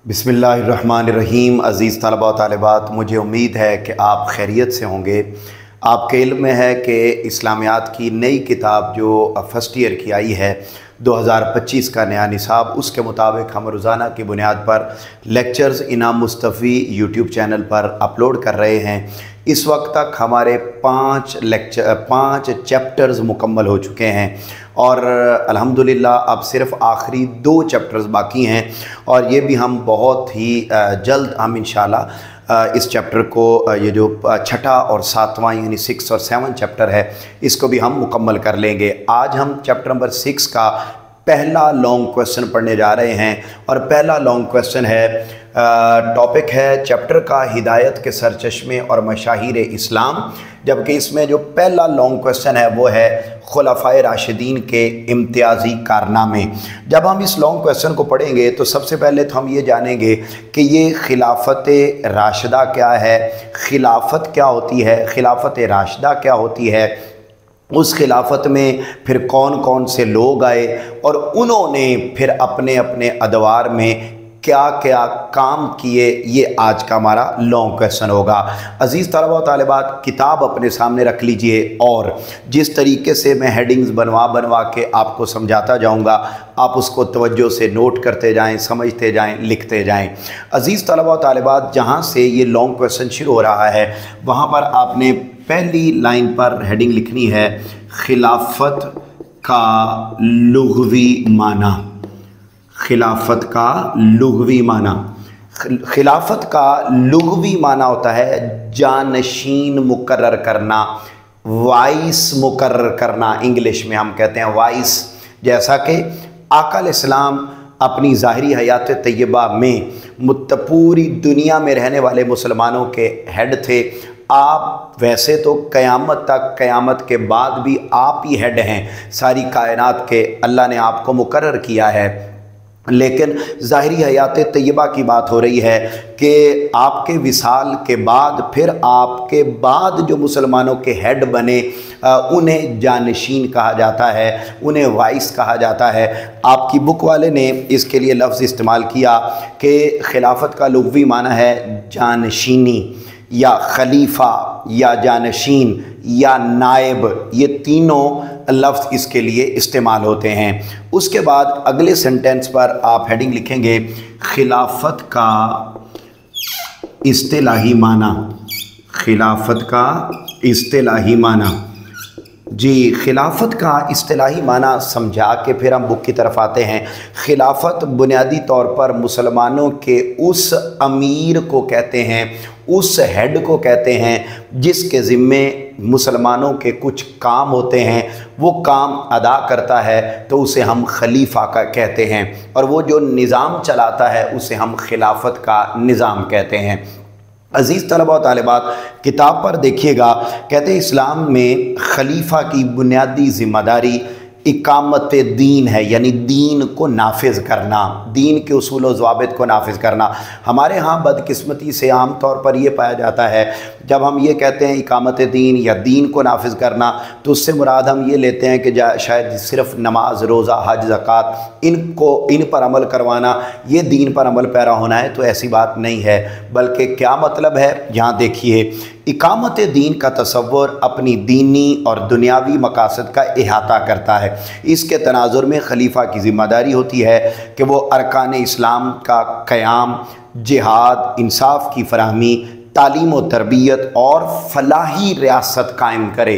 बिस्मिल्लाहिर्रहमानिर्रहीम। अज़ीज़ तलबा व तालिबात, मुझे उम्मीद है कि आप खैरियत से होंगे। आपके इल्म में है कि इस्लामियात की नई किताब जो फ़र्स्ट ईयर की आई है 2025 का नया निसाब, उसके मुताबिक हम रोज़ाना की बुनियाद पर लेक्चर्स इनाम मुस्तफ़ी यूट्यूब चैनल पर अपलोड कर रहे हैं। इस वक्त तक हमारे 5 चैप्टर्स मुकम्मल हो चुके हैं और अल्हम्दुलिल्लाह अब सिर्फ़ आखिरी 2 चैप्टर्स बाकी हैं और ये भी हम बहुत ही जल्द हम इंशाल्लाह इस चैप्टर को, ये जो छठा और 7वां यानी 6 और 7 चैप्टर है, इसको भी हम मुकम्मल कर लेंगे। आज हम चैप्टर नंबर 6 का पहला लॉन्ग क्वेश्चन पढ़ने जा रहे हैं और पहला लॉन्ग क्वेश्चन है, टॉपिक है चैप्टर का हिदायत के सरचश्मे और मशाहिर इस्लाम, जबकि इसमें जो पहला लॉन्ग क्वेश्चन है वो है खुलफाए राशिदीन के इम्तियाज़ी कारनामे। जब हम इस लॉन्ग क्वेश्चन को पढ़ेंगे तो सबसे पहले तो हम ये जानेंगे कि ये खिलाफत राशिदा क्या है, खिलाफत क्या होती है, खिलाफत राशिदा क्या होती है, उस खिलाफत में फिर कौन कौन से लोग आए और उन्होंने फिर अपने अपने अदवार में क्या क्या काम किए, ये आज का हमारा लॉन्ग क्वेश्चन होगा। अज़ीज़ तलबा व तालिबात, किताब अपने सामने रख लीजिए और जिस तरीके से मैं हेडिंग्स बनवा के आपको समझाता जाऊंगा, आप उसको तवज्जो से नोट करते जाएं, समझते जाएं, लिखते जाएं। अज़ीज़ तलबा व तालिबात, जहाँ से ये लॉन्ग क्वेश्चन शुरू हो रहा है वहाँ पर आपने पहली लाइन पर हेडिंग लिखनी है, खिलाफत का लुग़वी माना। खिलाफत का लुग़वी माना, खिलाफत का लुग़वी माना होता है जानशीन मुकर्रर करना, वाइस मुकर्रर करना, इंग्लिश में हम कहते हैं वाइस। जैसा कि आका अलैहिस्सलाम अपनी ज़ाहिरी हयात तय्यबा में पूरी दुनिया में रहने वाले मुसलमानों के हेड थे। आप वैसे तो क़यामत तक, क़यामत के बाद भी आप ही हेड हैं, सारी कायनात के अल्लाह ने आपको मुकर्रर किया है, लेकिन ज़ाहिरी हयात तय्यबा की बात हो रही है कि आपके विसाल के बाद फिर आपके बाद जो मुसलमानों के हेड बने उन्हें जानशीन कहा जाता है, उन्हें वाइस कहा जाता है। आपकी बुक वाले ने इसके लिए लफ्ज़ इस्तेमाल किया कि खिलाफत का लुग़वी माना है जानशीनी या खलीफा या जानशीन या नायब, ये तीनों लफ्ज़ इसके लिए इस्तेमाल होते हैं। उसके बाद अगले सेंटेंस पर आप हेडिंग लिखेंगे, खिलाफत का इस्तिलाही माना। खिलाफत का इस्तिलाही माना, जी, खिलाफत का इस्तिलाही माना समझा के फिर हम बुक की तरफ आते हैं। खिलाफत बुनियादी तौर पर मुसलमानों के उस अमीर को कहते हैं, उस हेड को कहते हैं जिसके ज़िम्मे मुसलमानों के कुछ काम होते हैं, वो काम अदा करता है तो उसे हम खलीफा का कहते हैं, और वो जो निज़ाम चलाता है उसे हम खिलाफत का निज़ाम कहते हैं। अज़ीज़ तलबा व तालिबात, किताब पर देखिएगा, कहते हैं इस्लाम में खलीफा की बुनियादी ज़िम्मेदारी इकामत दीन है, यानी दीन को नाफिज करना, दीन के उसूल व ज़वाबित को नाफिज करना। हमारे यहाँ बदकिस्मती से आम तौर पर यह पाया जाता है, जब हम ये कहते हैं इकामत दीन या दीन को नाफिज करना, तो उससे मुराद हम ये लेते हैं कि शायद सिर्फ नमाज, रोज़ा, हज, ज़कात, इन पर अमल करवाना, ये दीन पर अमल पैरा होना है। तो ऐसी बात नहीं है, बल्कि क्या मतलब है, यहाँ देखिए, इकामत दीन का तसव्वुर अपनी दीनी और दुनियावी मकासद का इहाता करता है। इसके तनाजुर में खलीफा की ज़िम्मेदारी होती है कि वो अरकान इस्लाम का क़याम, जिहाद, इंसाफ की फराहमी, तालीम व तरबियत और फलाही रियासत कायम करे।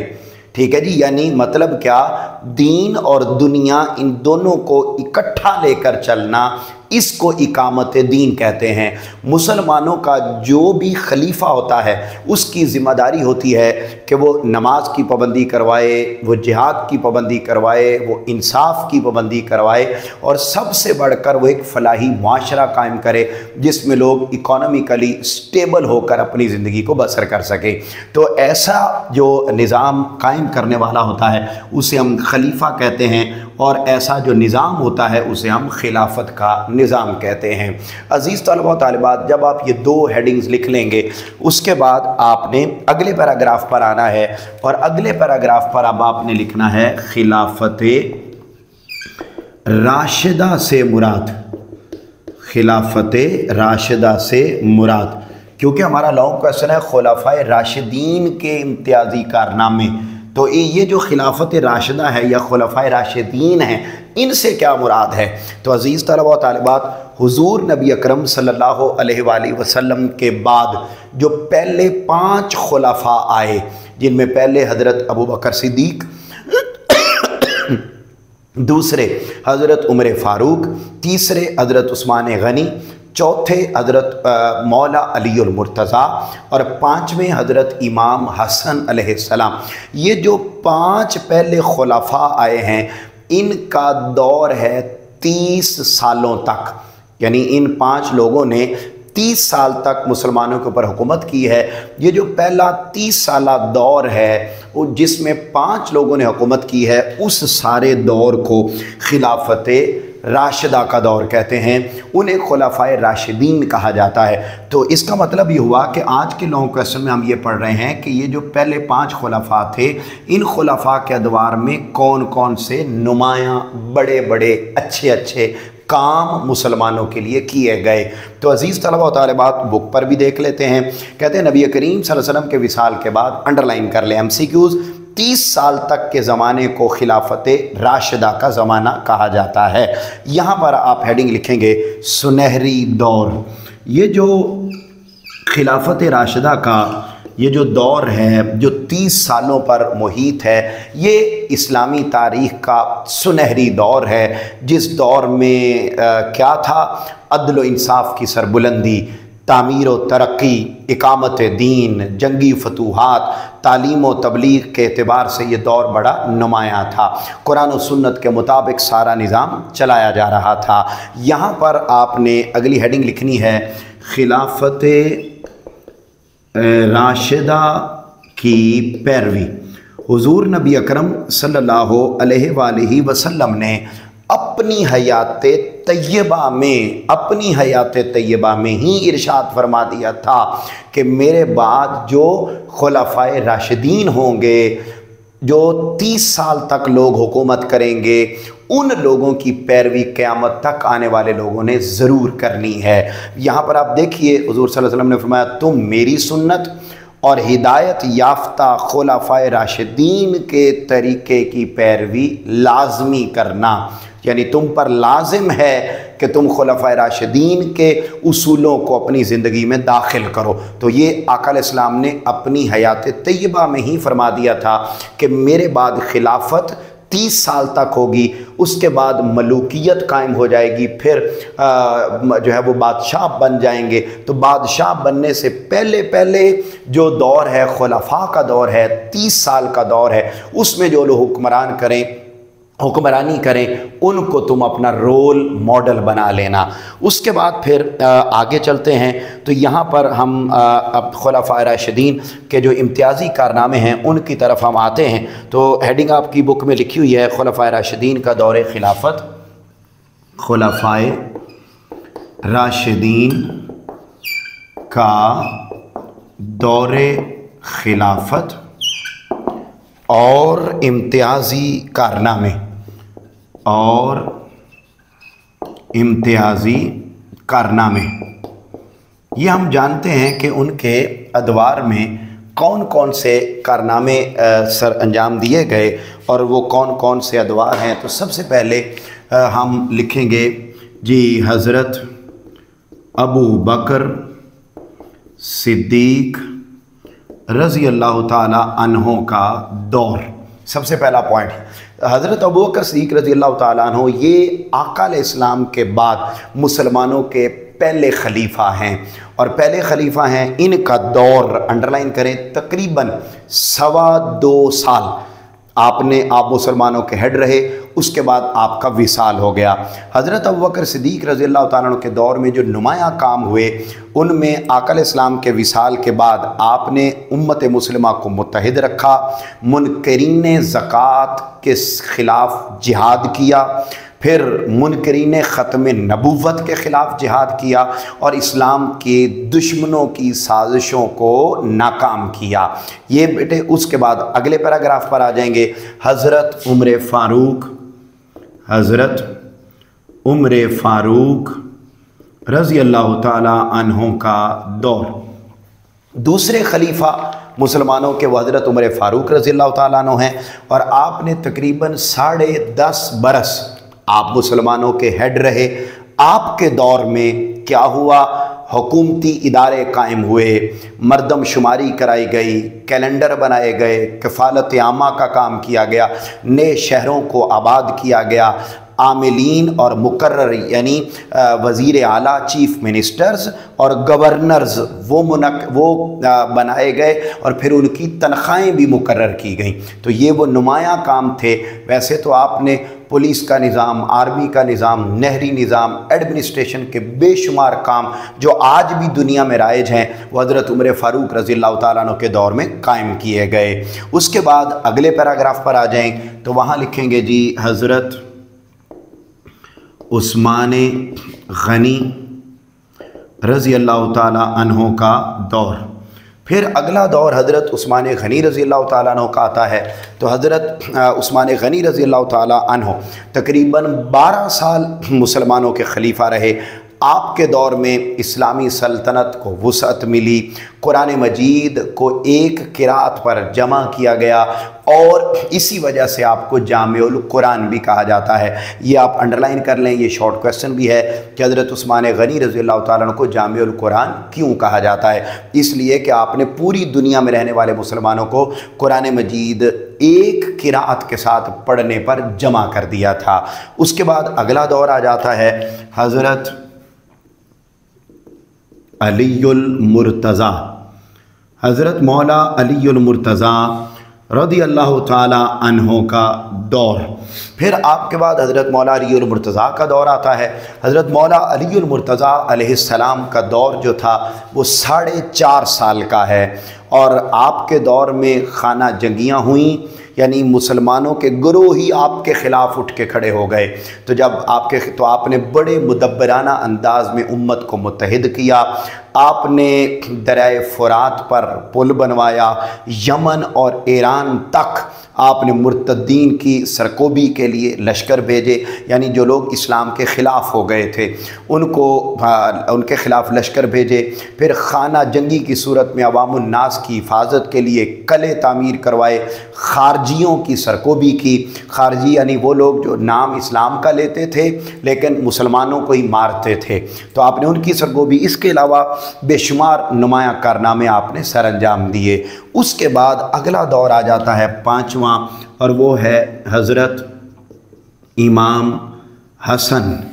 ठीक है जी, यानी मतलब क्या, दीन और दुनिया इन दोनों को इकट्ठा लेकर चलना, इसको इकामत दीन कहते हैं। मुसलमानों का जो भी खलीफा होता है उसकी ज़िम्मेदारी होती है कि वो नमाज की पाबंदी करवाए, वो जिहाद की पाबंदी करवाए, वो इंसाफ की पाबंदी करवाए, और सबसे बढ़कर वो एक फलाही मुआशरा कायम करे जिसमें लोग इकोनॉमिकली स्टेबल होकर अपनी ज़िंदगी को बसर कर सके। तो ऐसा जो निज़ाम कायम करने वाला होता है उसे हम खलीफा कहते हैं, और ऐसा जो निज़ाम होता है उसे हम खिलाफत का निज़ाम कहते हैं। अज़ीज़ तलबा व तालिबात, जब आप ये 2 हेडिंग्स लिख लेंगे उसके बाद आपने अगले पैराग्राफ पर आना है, और अगले पैराग्राफ पर अब आपने लिखना है खिलाफत राशिदा से मुराद। खिलाफत राशिदा से मुराद, क्योंकि हमारा लॉन्ग क्वेश्चन है खुलाफाए राशिदीन के इम्तियाजी कारनामे, तो ये जो खिलाफत राशिदा है या खुलाफाए राशिदीन है, इनसे क्या मुराद है। तो अज़ीज़ तलबा व तालिबात, हुज़ूर नबी अकरम सल्लल्लाहु अलैहि वसल्लम के बाद जो पहले 5 खुलाफा आए, जिनमें पहले हज़रत अबू बकर सिद्दीक़, दूसरे हज़रत उमर फ़ारूक, तीसरे हज़रत उस्मान गनी, चौथे हज़रत मौला अली अल मुर्तज़ा और 5वें हज़रत इमाम हसन अलैहिस्सलाम। ये जो 5 पहले खुलाफा आए हैं, इनका दौर है 30 सालों तक, यानी इन 5 लोगों ने 30 साल तक मुसलमानों के ऊपर हुकूमत की है। ये जो पहला 30 साला दौर है, वो जिसमें 5 लोगों ने हुकूमत की है, उस सारे दौर को खिलाफत राशिदा का दौर कहते हैं, उन्हें खुलाफाए राशिदीन कहा जाता है। तो इसका मतलब ये हुआ कि आज के लॉन्ग क्वेश्चन में हम ये पढ़ रहे हैं कि ये जो पहले 5 खुलाफा थे, इन खुलाफा के अदवार में कौन कौन से नुमायाँ बड़े बड़े अच्छे अच्छे काम मुसलमानों के लिए किए गए। तो अज़ीज़ तलबा व तालिबात, बुक पर भी देख लेते हैं। कहते हैं नबी करीम सल्लल्लाहु अलैहि वसल्लम के विसाल के बाद, अंडरलाइन कर लें MCQs, 30 साल तक के ज़माने को खिलाफत राशिदा का ज़माना कहा जाता है। यहाँ पर आप हेडिंग लिखेंगे सुनहरी दौर। ये जो खिलाफत राशिदा का ये जो दौर है, जो 30 सालों पर मुहित है, ये इस्लामी तारीख़ का सुनहरी दौर है, जिस दौर में क्या था, अदल व इंसाफ की सरबुलंदी, तामीर व तरक्की, इकामत दीन, जंगी फतूहात, तालीम व तबलीग के एतबार से ये दौर बड़ा नुमायाँ था। कुरान और सुन्नत के मुताबिक सारा निज़ाम चलाया जा रहा था। यहाँ पर आपने अगली हेडिंग लिखनी है खिलाफत राशिदा की पैरवी। हुज़ूर नबी अकरम सल्लल्लाहु अलैहि वसल्लम ने अपनी हयात तय्यबा में ही इरशाद फरमा दिया था कि मेरे बाद जो खुलाफाए राशिदीन होंगे, जो 30 साल तक लोग हुकूमत करेंगे, उन लोगों की पैरवी क़यामत तक आने वाले लोगों ने ज़रूर करनी है। यहाँ पर आप देखिए, हुज़ूर सल्लल्लाहु अलैहि वसल्लम ने फरमाया, तुम मेरी सुन्नत और हिदायत याफ्ता खुलाफाए राशिदीन के तरीक़े की पैरवी लाजमी करना, यानी तुम पर लाजिम है कि तुम खुलाफाए राशिदीन के उसूलों को अपनी ज़िंदगी में दाखिल करो। तो ये आका अलैहिस्सलाम ने अपनी हयात तय्यबा में ही फरमा दिया था कि मेरे बाद खिलाफत 30 साल तक होगी, उसके बाद मलूकियत कायम हो जाएगी, फिर जो है वो बादशाह बन जाएंगे। तो बादशाह बनने से पहले पहले जो दौर है, खुलाफा का दौर है, 30 साल का दौर है, उसमें जो लोग हुक्मरानी करें, उनको तुम अपना रोल मॉडल बना लेना। उसके बाद फिर आगे चलते हैं। तो यहाँ पर हम अब खुलाफाए राशिदीन के जो इम्तियाज़ी कारनामे हैं, उनकी तरफ हम आते हैं। तो हेडिंग आपकी बुक में लिखी हुई है खुलाफाए राशिदीन का दौर खिलाफत, खुलाफाए राशिदीन का दौर खिलाफत और इम्तियाज़ी कारनामे ये हम जानते हैं कि उनके अदवार में कौन कौन से कारनामे सर अंजाम दिए गए और वो कौन कौन से अदवार हैं। तो सबसे पहले हम लिखेंगे जी हज़रत अबू बकर सिद्दीक़ रज़ी अल्लाह ताला अन्हो का दौर। सबसे पहला पॉइंट, हज़रत अबू बकर सिद्दीक़ रज़ी अल्लाह ताला अन्हो ये आका अलैहिस्सलाम के बाद मुसलमानों के पहले खलीफा हैं, और पहले खलीफा हैं। इनका दौर अंडरलाइन करें, तकरीबन 2.25 साल आप मुसलमानों के हेड रहे, उसके बाद आपका विसाल हो गया। हज़रत अबू बकर सिद्दीक़ रज़ी अल्लाह ताला अन्हु के दौर में जो नुमायाँ काम हुए, उनमें आका अलैहिस्सलाम के विसाल के बाद आपने उम्मत मुस्लिमा को मुत्तहिद रखा, मुनकरीन ज़कात के ख़िलाफ़ जिहाद किया, फिर मुनकरीन ख़त्म नबूवत के ख़िलाफ़ जिहाद किया और इस्लाम के दुश्मनों की साजिशों को नाकाम किया। ये बेटे उसके बाद अगले पैराग्राफ पर आ जाएंगे। हज़रत उमर फ़ारूक रज़ी अल्लाह ताला अन्हों का दौर। दूसरे खलीफा मुसलमानों के वो हज़रत उमर फ़ारूक रज़ी अल्लाह ताला अन्हु हैं, और आपने तकरीबन 10.5 बरस आप मुसलमानों के हेड रहे। आपके दौर में क्या हुआ, हुकूमती इदारे कायम हुए, मरदम शुमारी कराई गई, कैलेंडर बनाए गए, कफ़ालत आमा का काम किया गया, नए शहरों को आबाद किया गया, आमिलीन और मुकर्रर यानी वज़ीर आला, चीफ़ मिनिस्टर्स और गवर्नर्स वो बनाए गए, और फिर उनकी तनख्वाहें भी मुकर्रर की गई। तो ये वो नुमायाँ काम थे। वैसे तो आपने पुलिस का निज़ाम, आर्मी का निज़ाम, नहरी निज़ाम, एडमिनिस्ट्रेशन के बेशुमार काम जो आज भी दुनिया में राइज हैं, वो हज़रत उमर फ़ारूक रज़ी अल्लाह ताला अन्हु के दौर में कायम किए गए। उसके बाद अगले पैराग्राफ पर आ जाएं तो वहाँ लिखेंगे जी हज़रत उस्मान गनी रज़ी अल्लाह ताला अन्हु का दौर। फिर अगला दौर हज़रत उस्मान गनी रज़ी अल्लाह ताला अन्हु का आता है। तो हज़रत उस्मान गनी रज़ी अल्लाह ताला अन्हु तकरीबन 12 साल मुसलमानों के खलीफा रहे। आपके दौर में इस्लामी सल्तनत को वुसअत मिली, कुरान मजीद को एक किरात पर जमा किया गया, और इसी वजह से आपको जामिउल कुरान भी कहा जाता है। ये आप अंडरलाइन कर लें, ये शॉर्ट क्वेश्चन भी है कि हज़रत उस्मान गनी रज़ी अल्लाह ताला अन्हु को जामिउल कुरान क्यों कहा जाता है। इसलिए कि आपने पूरी दुनिया में रहने वाले मुसलमानों को कुरान मजीद एक किरात के साथ पढ़ने पर जमा कर दिया था। उसके बाद अगला दौर आ जाता है हज़रत अलीउल मुर्तज़ा, हज़रत मौला अलीउल मुर्तज़ा रज़ी अल्लाह ताला अन्हु का दौर। फिर आपके बाद हज़रत मौला अलीउल मुर्तज़ा का दौर आता है। हज़रत मौला अलीउल मुर्तज़ा अलैहिस्सलाम का दौर जो था वो 4.5 साल का है, और आपके दौर में खाना जंगियाँ हुई, यानी मुसलमानों के गुरोह ही आपके ख़िलाफ़ उठ के खड़े हो गए। तो आपने बड़े मुदब्बराना अंदाज़ में उम्मत को मुत्तहिद किया। आपने दरियाए फ़ुरात पर पुल बनवाया, यमन और ईरान तक आपने मुर्तद्दीन की सरकोबी के लिए लश्कर भेजे, यानी जो लोग इस्लाम के ख़िलाफ़ हो गए थे उनके ख़िलाफ़ लश्कर भेजे। फिर खाना जंगी की सूरत में अवामुन्नास की हिफाजत के लिए कले तामीर करवाए, खारजियों की सरकोबी की। खारजी यानी वो लोग जो नाम इस्लाम का लेते थे लेकिन मुसलमानों को ही मारते थे, तो आपने उनकी सरकोबी। इसके अलावा बेशुमार नुमायाँ कारनामे आपने सर अंजाम दिए। उसके बाद अगला दौर आ जाता है 5वां, और वो है हज़रत इमाम हसन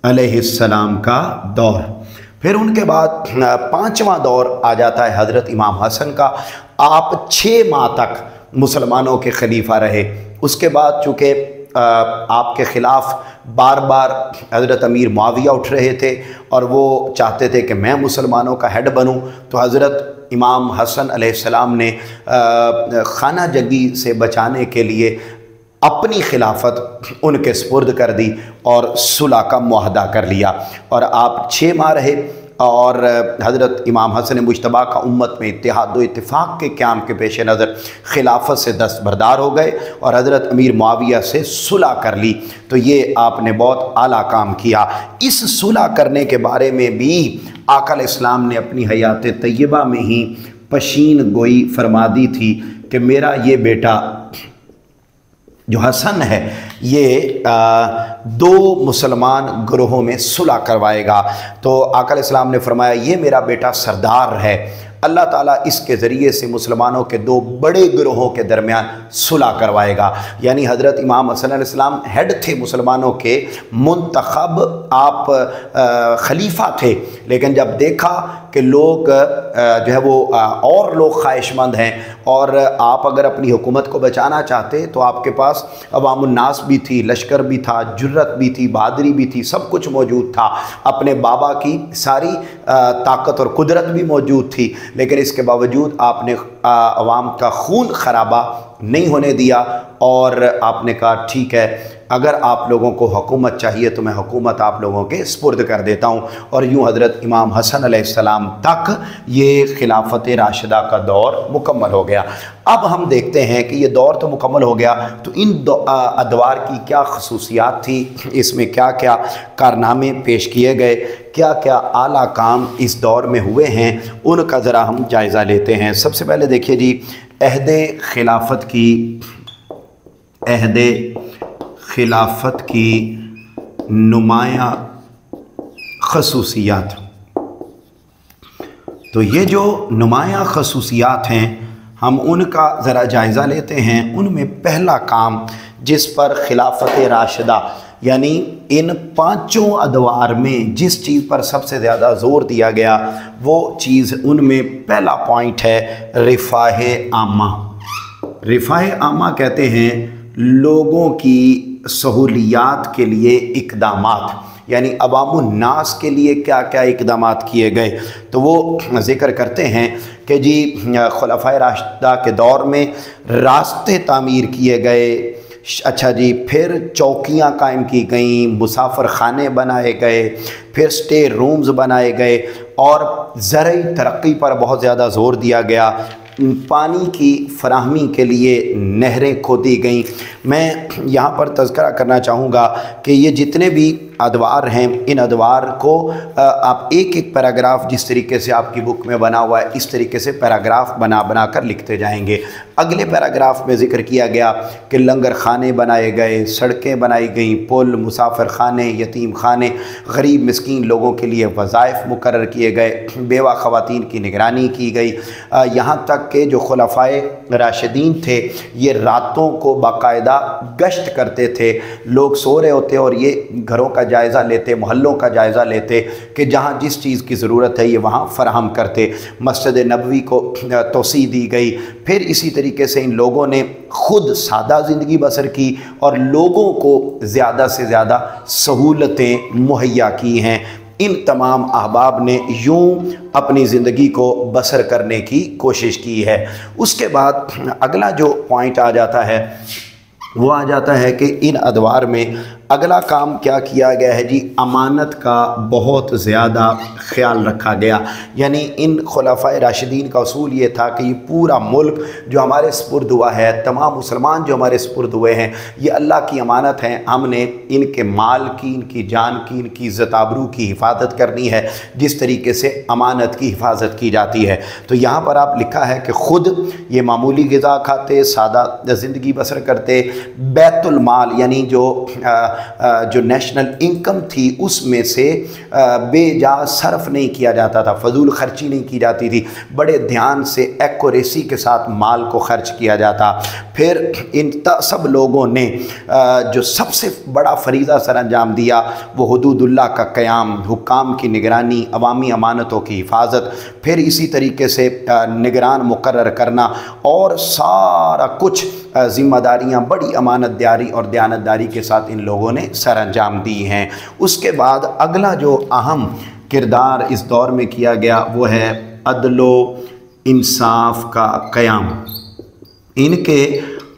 अलैहिस्सलाम का दौर। फिर उनके बाद 5वां दौर आ जाता है हज़रत इमाम हसन का। आप 6 माह तक मुसलमानों के खलीफा रहे। उसके बाद चूँकि आपके ख़िलाफ़ बार बार हज़रत अमीर मुआविया उठ रहे थे और वो चाहते थे कि मैं मुसलमानों का हेड बनूं, तो हज़रत इमाम हसन अलैहिस्सलाम ने खाना जंगी से बचाने के लिए अपनी खिलाफत उनके सुपुर्द कर दी और सुलह का मुआहदा कर लिया, और आप 6 माह रहे। और हज़रत इमाम हसन मुज्तबा का उम्मत में इत्तेहाद व इत्तिफ़ाक़ के क़याम के पेश नज़र खिलाफत से दस्तबरदार हो गए और हज़रत अमीर मुआविया से सुलह कर ली। तो ये आपने बहुत आला काम किया। इस सुलह करने के बारे में भी आका इस्लाम ने अपनी हयात तय्यबा में ही पशीन गोई फरमा दी थी कि मेरा ये बेटा जो हसन है ये 2 मुसलमान ग्रोहों में सुलह करवाएगा। तो आका इस्लाम ने फरमाया ये मेरा बेटा सरदार है, अल्लाह ताला इसके ज़रिए से मुसलमानों के 2 बड़े ग्रोहों के दरमियान सुलह करवाएगा। यानी हज़रत इमाम हसन अलैहिस्सलाम हेड थे मुसलमानों के, मुंतखब आप खलीफा थे, लेकिन जब देखा कि लोग जो है वो और लोग ख्वाहिशमंद हैं और आप अगर अपनी हुकूमत को बचाना चाहते तो आपके पास अवामुन्नास भी थी, लश्कर भी था, जुर्रत भी थी, बहादुरी भी थी, सब कुछ मौजूद था, अपने बाबा की सारी ताकत और कुदरत भी मौजूद थी, लेकिन इसके बावजूद आपने आवाम का खून खराबा नहीं होने दिया, और आपने कहा ठीक है, अगर आप लोगों को हुकूमत चाहिए तो मैं हुकूमत आप लोगों के स्पुर्द कर देता हूँ। और यूँ हज़रत इमाम हसन अलैहिस्सलाम तक ये खिलाफत राशिदा का दौर मुकम्मल हो गया। अब हम देखते हैं कि ये दौर तो मुकम्मल हो गया, तो इन अदवार की क्या खसूसियात थी, इसमें क्या क्या कारनामे पेश किए गए, क्या क्या आला काम इस दौर में हुए हैं, उनका ज़रा हम जायज़ा लेते हैं। सबसे पहले देखिए जी, अहद खिलाफत की नुमाया खसूसियात। तो ये जो नुमाया खसूसियात हैं, हम उनका ज़रा जायज़ा लेते हैं। उनमें पहला काम जिस पर खिलाफत राशिदा यानी इन पांचों अदवार में जिस चीज़ पर सबसे ज़्यादा ज़ोर दिया गया, वो चीज़ उनमें पहला पॉइंट है रिफ़ाह आमा। रिफ़ाह आमा कहते हैं लोगों की सहूलियात के लिए इक़दामात, यानी अवामुन्नास के लिए क्या क्या इक़दामात किए गए। तो वो ज़िक्र करते हैं कि जी खुलफ़ाए राशिदा के दौर में रास्ते तामीर किए गए, अच्छा जी, फिर चौकियाँ कायम की गईं, मुसाफिर खाने बनाए गए, फिर स्टे रूम्स बनाए गए, और ज़रई तरक्की पर बहुत ज़्यादा ज़ोर दिया गया। पानी की फराहमी के लिए नहरें खोदी गईं। मैं यहाँ पर तज़किरा करना चाहूँगा कि ये जितने भी अदवार हैं, इन अदवार को आप एक एक पैराग्राफ जिस तरीके से आपकी बुक में बना हुआ है, इस तरीके से पैराग्राफ बना बना कर लिखते जाएंगे। अगले पैराग्राफ में ज़िक्र किया गया कि लंगर खाने बनाए गए, सड़कें बनाई गई, पुल, मुसाफिर खाने, यतीम खाने, गरीब मिस्कीन लोगों के लिए वज़ाइफ मुकर्रर किए गए, बेवा ख़वातीन की निगरानी की गई। यहाँ तक कि जो खुलफ़ाए राशिदीन थे ये रातों को बाकायदा गश्त करते थे। लोग सो रहे होते और ये घरों का जायज़ा लेते, मोहल्लों का जायज़ा लेते कि जहाँ जिस चीज़ की ज़रूरत है ये वहाँ फ़राहम करते। मस्जिद नबवी को तोसी दी गई। फिर इसी तरीके से इन लोगों ने ख़ुद सादा ज़िंदगी बसर की और लोगों को ज़्यादा से ज़्यादा सहूलतें मुहैया की हैं। इन तमाम अहबाब ने यूं अपनी ज़िंदगी को बसर करने की कोशिश की है। उसके बाद अगला जो पॉइंट आ जाता है वो आ जाता है कि इन अदवार में अगला काम क्या किया गया है जी, अमानत का बहुत ज़्यादा ख्याल रखा गया। यानी इन खुलफ़ाए राशिदीन का उसूल ये था कि ये पूरा मुल्क जो हमारे सुपुर्द हुआ है, तमाम मुसलमान जो हमारे सुपुर्द हुए हैं, ये अल्लाह की अमानत हैं। हमने इनके माल की, इनकी जान की, इनकी इज़्ज़त आबरू की हिफाजत करनी है जिस तरीके से अमानत की हिफाजत की जाती है। तो यहाँ पर आप लिखा है कि ख़ुद ये मामूली ग़िज़ा खाते, सादा ज़िंदगी बसर करते, बैतुल माल यानी जो नेशनल इनकम थी उसमें से बेजा सर्फ नहीं किया जाता था, फजूल खर्ची नहीं की जाती थी, बड़े ध्यान से एक्यूरेसी के साथ माल को खर्च किया जाता। फिर इन सब लोगों ने जो सबसे बड़ा फरीज़ा सर अंजाम दिया वो हुदूदुल्लाह का क़याम, हुक्काम की निगरानी, अवामी अमानतों की हिफाजत, फिर इसी तरीके से निगरान मुकर्रर करना और सारा कुछ ज़िम्मेदारियाँ बड़ी अमानतदारी और दयानतदारी के साथ इन लोगों ने सर अंजाम दी हैं। उसके बाद अगला जो अहम किरदार इस दौर में किया गया वो है अदलो इंसाफ का क़याम। इनके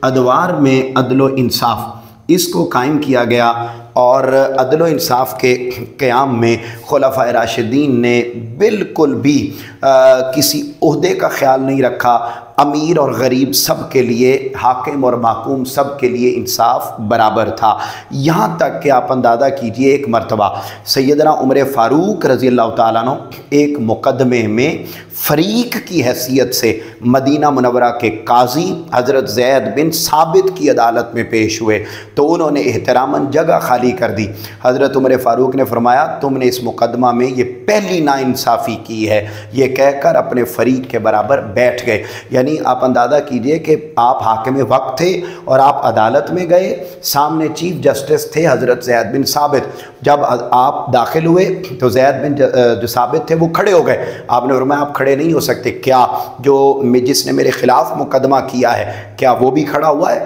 अदवार में अदलो इंसाफ इसको कायम किया गया और अदलो इंसाफ के क़याम में खुलफ़ाए राशिदीन ने बिल्कुल भी किसी ओहदे का ख्याल नहीं रखा। अमीर और गरीब सब के लिए, हाकिम और महकूम सब के लिए इंसाफ बराबर था। यहाँ तक कि आप अंदाज़ा कीजिए, एक मरतबा सैयदना उमर फ़ारूक रज़ी अल्लाह ताला अन्हु एक मुकदमे में फ़रीक की हैसियत से मदीना मुनव्वरा के काजी हज़रत ज़ैद बिन साबित की अदालत में पेश हुए तो उन्होंने एहतरामन जगह खाली कर दी। हज़रत उमर फ़ारूक ने फरमाया, तुमने इस मुकदमा में ये पहली नाइंसाफ़ी की है, ये कहकर अपने फ़रीक के बराबर बैठ गए। यानी आप अंदाज़ा कीजिए कि आप हाकिम वक्त थे और आप अदालत में गए, सामने चीफ जस्टिस थे हज़रत ज़ैद बिन साबित। जब आप दाखिल हुए तो ज़ैद बिन जो साबित थे वो खड़े हो गए। आपने फरमाया आप खड़े नहीं हो सकते, क्या जो जिसने मेरे ख़िलाफ़ मुकदमा किया है क्या वो भी खड़ा हुआ है?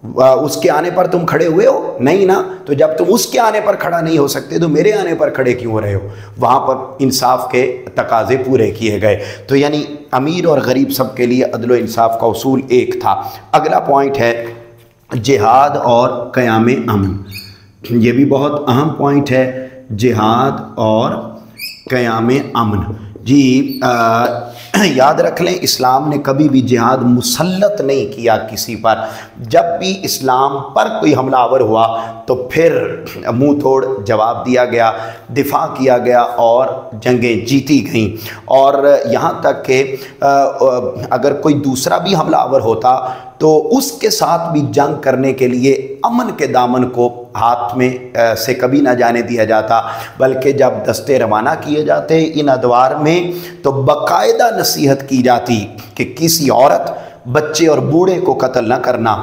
اس کے آنے پر تم کھڑے ہوئے ہو؟ نہیں نا، تو جب تم اس کے آنے پر کھڑا نہیں ہو سکتے تو میرے آنے پر کھڑے کیوں ہو رہے ہو؟ وہاں پر انصاف کے تقاضے پورے کیے گئے۔ تو یعنی امیر اور غریب سب کے لیے عدل و انصاف کا اصول ایک تھا۔ اگلا پوائنٹ ہے جہاد اور قیام امن۔ یہ بھی بہت اہم پوائنٹ ہے، جہاد اور قیام امن۔ جی یاد رکھ لیں، اسلام نے کبھی بھی جہاد مسلط نہیں کیا کسی پر۔ جب بھی اسلام پر کوئی حملہ آور ہوا تو پھر منہ توڑ جواب دیا گیا، دفاع کیا گیا اور جنگیں جیتی گئیں۔ اور یہاں تک کہ اگر کوئی دوسرا بھی حملہ آور ہوتا تو اس کے ساتھ بھی جنگ کرنے کے لیے امن کے دامن کو ہاتھ میں سے کبھی نہ جانے دیا جاتا، بلکہ جب دستے روانہ کیے جاتے ان ادوار میں تو باقاعدہ نصیحت کی جاتی کہ کسی عورت، بچے اور بوڑھے کو قتل نہ کرنا،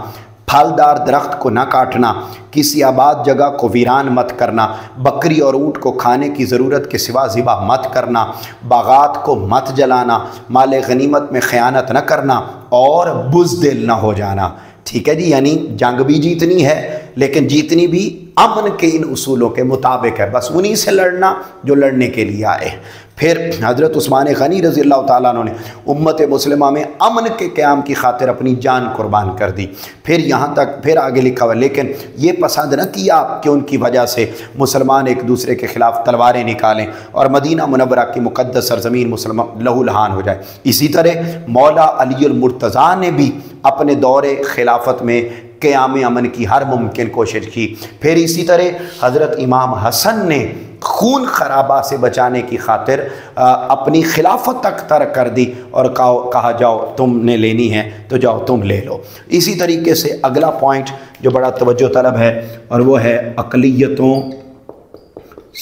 پھلدار درخت کو نہ کاٹنا، کسی آباد جگہ کو ویران مت کرنا، بکری اور اونٹ کو کھانے کی ضرورت کے سوا ذبح مت کرنا، باغات کو مت جلانا، مال غنیمت میں خیانت نہ کرنا اور بزدل نہ ہو جانا۔ ٹھیک ہے جی، یعنی جنگ بھی جیتنی ہے لیکن جیتنی بھی امن کے ان اصولوں کے مطابق ہے، بس انہی سے لڑنا جو لڑنے کے لیے آئے۔ پھر حضرت عثمان غنی رضی اللہ تعالیٰ عنہ نے امت مسلمہ میں امن کے قیام کی خاطر اپنی جان قربان کر دی۔ پھر یہاں تک پھر آگے لکھا ہوا، لیکن یہ پسند نہ کیا کہ ان کی وجہ سے مسلمان ایک دوسرے کے خلاف تلواریں نکالیں اور مدینہ منورہ کی مقدس سرزمین مسلمان لہو لہان ہو جائے۔ اسی طرح مولا علی المرتضیٰ نے بھی اپنے دور خلافت میں قیام امن کی ہر ممکن کوشش کی۔ پھر اسی طرح حضرت امام حسن نے خون خرابہ سے بچانے کی خاطر اپنی خلافت تک ترک کر دی اور کہا جاؤ تم نے لینی ہے تو جاؤ تم لے لو۔ اسی طریقے سے اگلا پوائنٹ جو بڑا توجہ طلب ہے اور وہ ہے اقلیتوں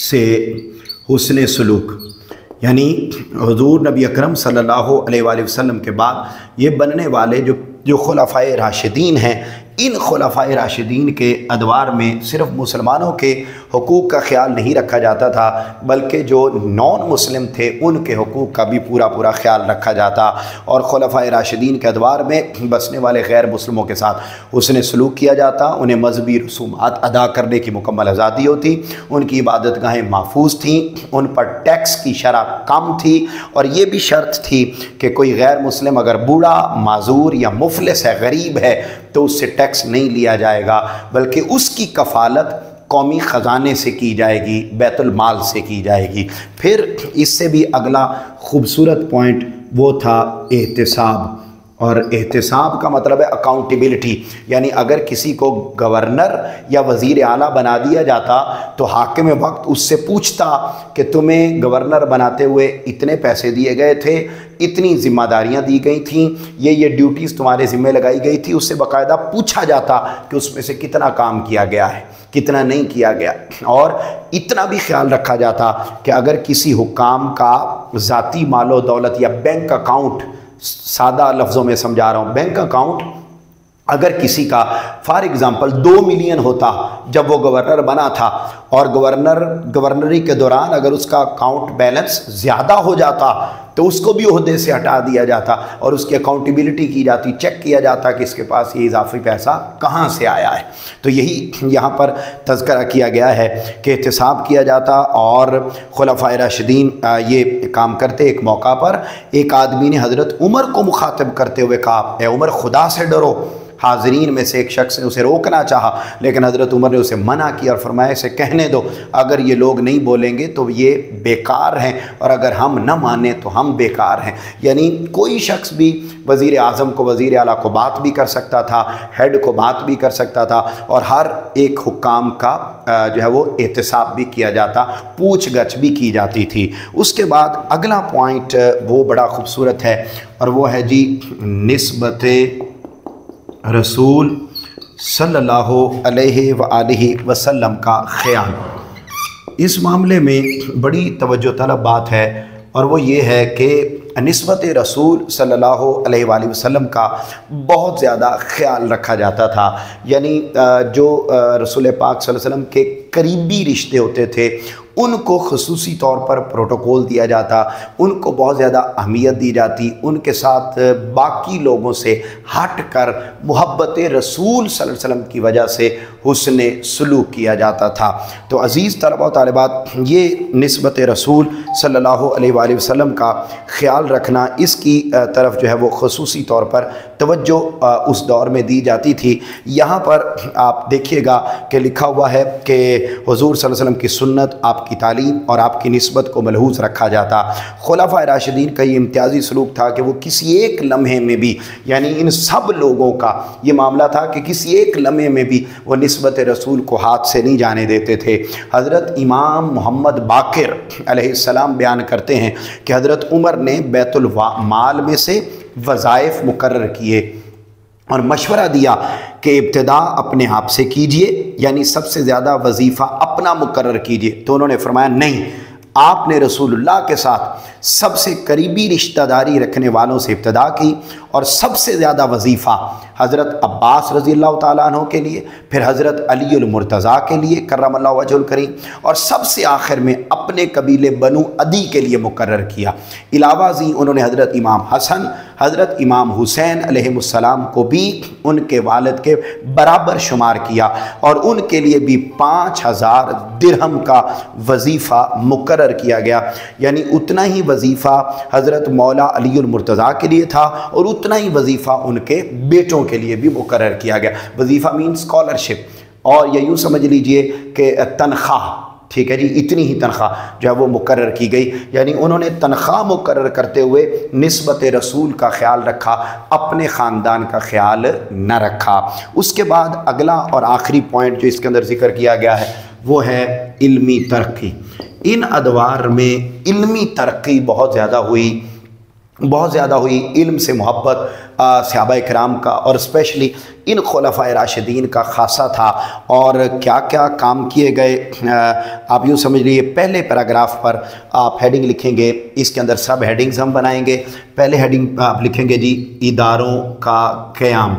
سے حسن سلوک۔ یعنی حضور نبی اکرم صلی اللہ علیہ وآلہ وسلم کے بعد یہ بننے والے جو خلفائے راشدین ہیں، ان خلفائے راشدین کے ادوار میں صرف مسلمانوں کے حقوق کا خیال نہیں رکھا جاتا تھا، بلکہ جو نان مسلم تھے ان کے حقوق کا بھی پورا خیال رکھا جاتا، اور خلفائے راشدین کے ادوار میں بسنے والے غیر مسلموں کے ساتھ حسن سلوک کیا جاتا، انہیں مذہبی رسومات ادا کرنے کی مکمل آزادی ہوتی، ان کی عبادت گاہیں محفوظ تھیں، ان پر ٹیکس کی شرح کم تھی، اور یہ بھی شرط تھی کہ کوئی غیر مسلم اگر بوڑھا، معذور یا مفلس ہے، غریب ہے تو اس سے ٹیکس نہیں لیا جائے گا، بلکہ اس کی کفالت قومی خزانے سے کی جائے گی، بیت المال سے کی جائے گی۔ پھر اس سے بھی اگلا خوبصورت پوائنٹ وہ تھا احتساب، اور احتساب کا مطلب ہے اکاؤنٹیبلٹی، یعنی اگر کسی کو گورنر یا وزیر اعلیٰ بنا دیا جاتا تو حاکم وقت اس سے پوچھتا کہ تمہیں گورنر بناتے ہوئے اتنے پیسے دیے گئے تھے، اتنی ذمہ داریاں دی گئی تھیں، یہ ڈیوٹیز تمہارے ذمہ لگائی گئی تھی، اس سے باقاعدہ پوچھا جاتا کہ اس میں سے کتنا کام کیا گیا ہے، کتنا نہیں کیا گیا، اور اتنا بھی خیال رکھا جاتا کہ اگر کسی حکام کا ذاتی مال و دولت یا بینک اکاؤنٹ، سادہ لفظوں میں سمجھا رہا ہوں، بینک اکاؤنٹ اگر کسی کا فار ایگزامپل 2 ملین ہوتا جب وہ گورنر بنا تھا، اور گورنری کے دوران اگر اس کا اکاؤنٹ بیلنس زیادہ ہو جاتا تو اس کو بھی عہدے سے ہٹا دیا جاتا اور اس کی اکاؤنٹیبلٹی کی جاتی، چیک کیا جاتا کہ اس کے پاس یہ اضافی پیسہ کہاں سے آیا ہے۔ تو یہی یہاں پر تذکرہ کیا گیا ہے کہ احتساب کیا جاتا، اور خلفائے راشدین یہ کام کرتے۔ ایک موقع پر ایک آدمی نے حضرت عمر کو مخاطب کرتے ہوئے کہا، اے عمر خدا سے ڈرو۔ حاضرین میں سے ایک شخص نے اسے روکنا چاہا، لیکن حضرت عمر نے اسے منع کیا اور فرمایا اسے کہنے دو، اگر یہ لوگ نہیں بولیں گے تو یہ بیکار ہیں، اور اگر ہم نہ مانیں تو ہم بیکار ہیں۔ یعنی کوئی شخص بھی وزیر اعظم کو، وزیر اعلیٰ کو بات بھی کر سکتا تھا، ہیڈ کو بات بھی کر سکتا تھا، اور ہر ایک حکام کا جو ہے وہ احتساب بھی کیا جاتا، پوچھ گچھ بھی کی جاتی تھی۔ اس کے بعد اگلا پوائنٹ وہ بڑا خوبصورت ہے، اور وہ ہے جی نسبت رسول صلی اللہ علیہ وآلہ وسلم کا خیال۔ اس معاملے میں بڑی توجہ طلب بات ہے، اور وہ یہ ہے کہ نسبت رسول صلی اللہ علیہ وآلہ وسلم کا بہت زیادہ خیال رکھا جاتا تھا۔ یعنی جو رسول پاک صلی اللہ علیہ وسلم کے قریبی رشتے ہوتے تھے उनको खसूसी तौर पर प्रोटोकॉल दिया जाता, उनको बहुत ज़्यादा अहमियत दी जाती, उनके साथ बाकी लोगों से हट कर मोहब्बत रसूल सल्लल्लाहु अलैहि वसल्लम की वजह से हुस्न सलूक किया जाता था। तो अज़ीज़ तलबा व तालिबात, ये निस्बत रसूल सल्लल्लाहु अलैहि वसल्लम का ख़्याल रखना, इसकी तरफ जो है वो खसूसी तौर पर तवज्जो उस दौर में दी जाती थी। यहाँ पर आप देखिएगा कि लिखा हुआ है कि हुज़ूर सल्लल्लाहु अलैहि वसल्लम की सुन्नत, आपकी तालीम और आपकी निस्बत को मलहूज़ रखा जाता। खुलाफाए राशिदीन का ये इम्तियाज़ी सलूक था कि वो किसी एक लम्हे में भी, यानी इन सब लोगों का ये मामला था कि किसी एक लम्हे में भी वो निस्बत रसूल को हाथ से नहीं जाने देते थे। हज़रत इमाम मोहम्मद बाक़िर अलैहिस्सलाम बयान करते हैं कि हज़रत उमर ने बैतुल माल में से वज़ाइफ मुकर्रर किए और मशवरा दिया कि इब्तिदा अपने आप से कीजिए, यानी सबसे ज़्यादा वजीफ़ा अपना मुकर्रर कीजिए। तो उन्होंने फरमाया नहीं, आपने रसूलुल्लाह के साथ सबसे करीबी रिश्तेदारी रखने वालों से इब्तिदा की और सबसे ज़्यादा वजीफ़ा हज़रत अब्बास रज़ी अल्लाह तआला अन्हु के लिए, फिर हज़रत अली उल मुर्तज़ा के लिए करमल्लाहु वजहुल करीम, और सबसे आखिर में अपने कबीले बनु अदी के लिए मुकर्रर किया। इलावा जी उन्होंने हज़रत इमाम हसन, हज़रत इमाम हुसैन अलैहिमुस्सलाम को भी उनके वालिद के बराबर शुमार किया और उनके लिए भी 5000 दिरहम का वजीफ़ा मुकर्रर किया गया। यानी उतना ही वजीफ़ा हज़रत मौला अली उल मुर्तज़ा के लिए था और उतना ही वजीफ़ा उनके बेटों के लिए भी मुकर्रर किया गया। वजीफ़ा मीन स्कॉलरशिप, और ये यूँ समझ लीजिए कि तनख्वाह, ठीक है जी, इतनी ही तनख्वाह जो है वो मुकर्रर की गई। यानी उन्होंने तनख्वाह मुकर्रर करते हुए निस्बत रसूल का ख्याल रखा, अपने ख़ानदान का ख्याल न रखा। उसके बाद अगला और आखिरी पॉइंट जो इसके अंदर ज़िक्र किया गया है वो है इल्मी तरक्की। इन अदवार में इल्मी तरक्की बहुत ज़्यादा हुई। इल्म से मोहब्बत सहाबा इकराम का और स्पेशली इन खुलफाए राशिदीन का खासा था। और क्या क्या काम किए गए, आप यूँ समझ लीजिए, पहले पैराग्राफ पर आप हेडिंग लिखेंगे, इसके अंदर सब हेडिंग्स हम बनाएंगे। पहले हेडिंग आप लिखेंगे जी इदारों का क़याम।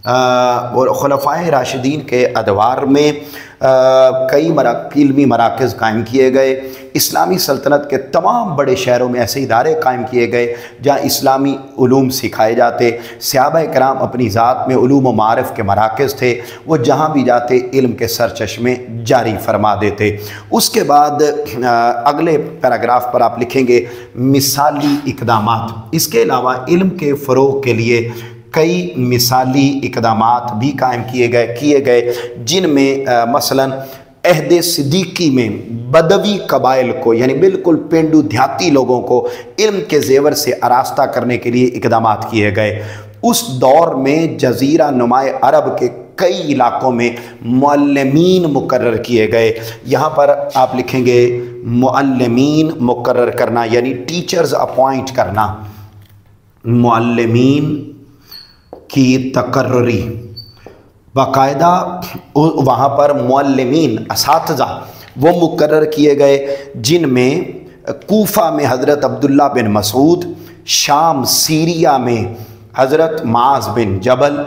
और खुलफाए राशिदीन के अदवार में कई इल्मी मराकज़ कायम किए गए। इस्लामी सल्तनत के तमाम बड़े शहरों में ऐसे इदारे कायम किए गए जहाँ इस्लामी उलूम सिखाए जाते। सहाबा कराम अपनी ज़ात में उलूम व मारिफ़ के मराकज़ थे, वो जहाँ भी जाते इल्म के सरचश्मे जारी फरमा देते। उसके बाद अगले पैराग्राफ पर आप लिखेंगे मिसाली इक़दामात। इसके अलावा इल्म के फ़रोग़ के लिए कई मिसाली इक़दामात भी कायम किए गए जिनमें मसलन अहद सिद्दीकी में बदवी कबाइल को, यानी बिल्कुल पेंडू देहाती लोगों को इल्म के ज़ेवर से आरास्ता करने के लिए इक़दामात किए गए। उस दौर में जज़ीरा नुमाए अरब के कई इलाकों में मुअल्लिमीन मुकर्रर किए गए। यहाँ पर आप लिखेंगे मुअल्लिमीन मुकर्रर करना, यानी टीचर्स अपॉइंट करना। मुअल्लिमीन की तकर्री बाकायदा वहाँ पर मुअल्लिमीन असातिज़ा वो मुकर्रर किए गए, जिनमें कूफ़ा में हज़रत अब्दुल्ला बिन मसूद, शाम सीरिया में हज़रत माज़ बिन जबल,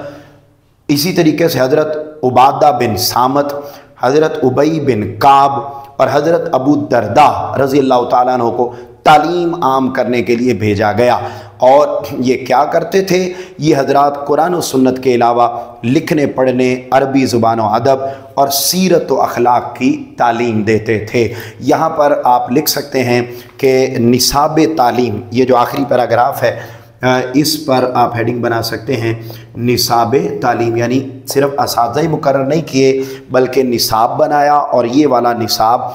इसी तरीके से हज़रत उबादा बिन सामत, हज़रत उबई बिन काब और हज़रत अबू दरदा रज़ी अल्लाह तआला अन्हु को तालीम आम करने के लिए भेजा गया। और ये क्या करते थे, ये हजरात कुरान और सुन्नत के अलावा लिखने पढ़ने, अरबी ज़ुबान और अदब और सीरत व अखलाक की तालीम देते थे। यहाँ पर आप लिख सकते हैं कि निसाब तालीम, ये जो आखिरी पैराग्राफ है इस पर आप हेडिंग बना सकते हैं निसाब तालीम, यानी सिर्फ असातिज़ा ही मुकर्रर नहीं किए बल्कि निसाब बनाया और ये वाला निसाब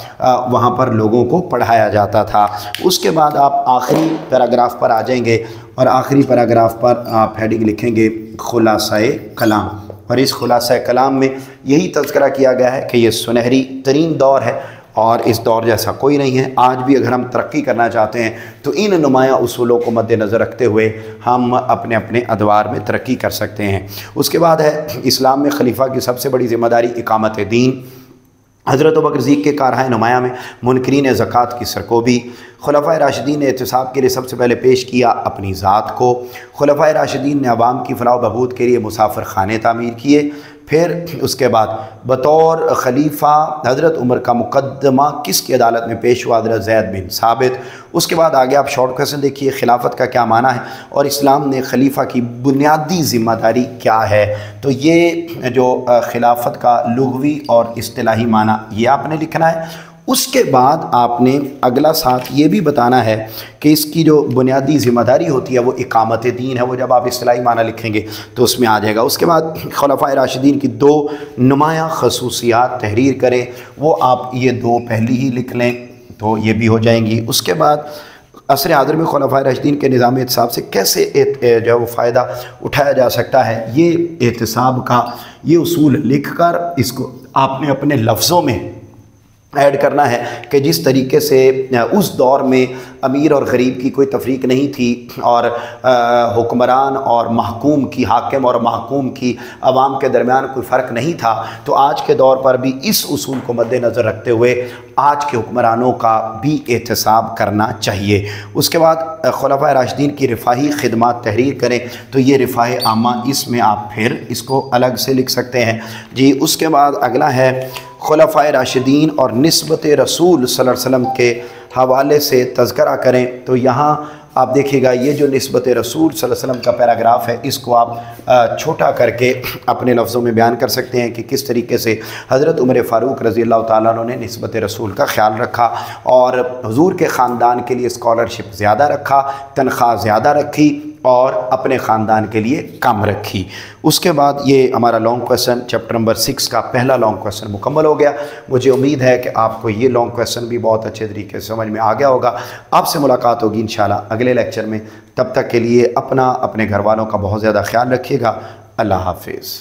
वहाँ पर लोगों को पढ़ाया जाता था। उसके बाद आप आखिरी पैराग्राफ पर आ जाएंगे और आखिरी पैराग्राफ पर आप हेडिंग लिखेंगे खुलासाए कलाम, और इस खुलासाए कलाम में यही तज़किरा किया गया है कि ये सुनहरी तरीन दौर है और इस दौर जैसा कोई नहीं है। आज भी अगर हम तरक्की करना चाहते हैं तो इन नुमाया उसूलों को मद्देनज़र रखते हुए हम अपने अपने अदवार में तरक्की कर सकते हैं। उसके बाद है इस्लाम में खलीफा की सबसे बड़ी ज़िम्मेदारी इकामत दीन। हज़रत अबू बकर सिद्दीक़ के कारहाए नुमाया में मुनकरीन ज़कात की सरकोबी। खुलफ़ाए राशिदीन ने एहतिसाब के लिए सबसे पहले पेश किया अपनी ज़ात को। खुलफ़ाए राशिदीन ने अवाम की फ़लाह व बहबूद के लिए मुसाफ़िर खाने तामीर किए। پھر اس کے بعد بطور خلیفہ حضرت عمر کا مقدمہ کس کی عدالت میں پیش ہوا؟ حضرت زید بن ثابت۔ اس کے بعد آگے آپ شارٹ کویسچن دیکھیے، خلافت کا کیا معنی ہے اور اسلام نے خلیفہ کی بنیادی ذمہ داری کیا ہے؟ تو یہ جو خلافت کا لغوی اور اصطلاحی معنی یہ آپ نے لکھنا ہے۔ اس کے بعد آپ نے اگلا ساتھ یہ بھی بتانا ہے کہ اس کی جو بنیادی ذمہ داری ہوتی ہے وہ اقامت دین ہے، وہ جب آپ اصطلاحی معنی لکھیں گے تو اس میں آ جائے گا۔ اس کے بعد خلفائے راشدین کی 2 نمایاں خصوصیات تحریر کریں، وہ آپ یہ 2 پہلی ہی لکھ لیں تو یہ بھی ہو جائیں گی۔ اس کے بعد عصر حاضر میں خلفائے راشدین کے نظام احتساب سے کیسے جو وہ فائدہ اٹھایا جا سکتا ہے، یہ احتساب کا یہ اصول لکھ کر اس کو آپ نے اپنے لفظوں میں ایڈ کرنا ہے کہ جس طریقے سے اس دور میں امیر اور غریب کی کوئی تفریق نہیں تھی اور حکمران اور محکوم کی، حاکم اور محکوم کی عوام کے درمیان کوئی فرق نہیں تھا، تو آج کے دور پر بھی اس اصول کو مد نظر رکھتے ہوئے آج کے حکمرانوں کا بھی احتساب کرنا چاہیے۔ اس کے بعد خلفائے راشدین کی رفاہی خدمات تحریر کریں، تو یہ رفاہ عامہ، اس میں آپ پھر اس کو الگ سے لکھ سکتے ہیں جی۔ اس کے بعد اگلا ہے خلفائے راشدین اور نسبت رسول صلی اللہ علیہ وسلم کے حوالے سے تذکرہ کریں، تو یہاں آپ دیکھیے گا یہ جو نسبت رسول صلی اللہ علیہ وسلم کا پیراگراف ہے اس کو آپ چھوٹا کر کے اپنے لفظوں میں بیان کر سکتے ہیں کہ کس طریقے سے حضرت عمر فاروق رضی اللہ تعالیٰ عنہ نے نسبت رسول کا خیال رکھا اور حضور کے خاندان کے لیے اسکالرشپ زیادہ رکھا، تنخواہ زیادہ رکھی اور اپنے خاندان کے لیے کم رکھی۔ اس کے بعد یہ ہمارا لانگ کویسچن چیپٹر نمبر 6 کا پہلا لانگ کویسچن مکمل ہو گیا۔ مجھے امید ہے کہ آپ کو یہ لانگ کویسچن بھی بہت اچھے طریقے سے سمجھ میں آ گیا ہوگا۔ آپ سے ملاقات ہوگی انشاءاللہ اگلے لیکچر میں، تب تک کے لیے اپنے گھر والوں کا بہت زیادہ خیال رکھیے گا۔ اللہ حافظ۔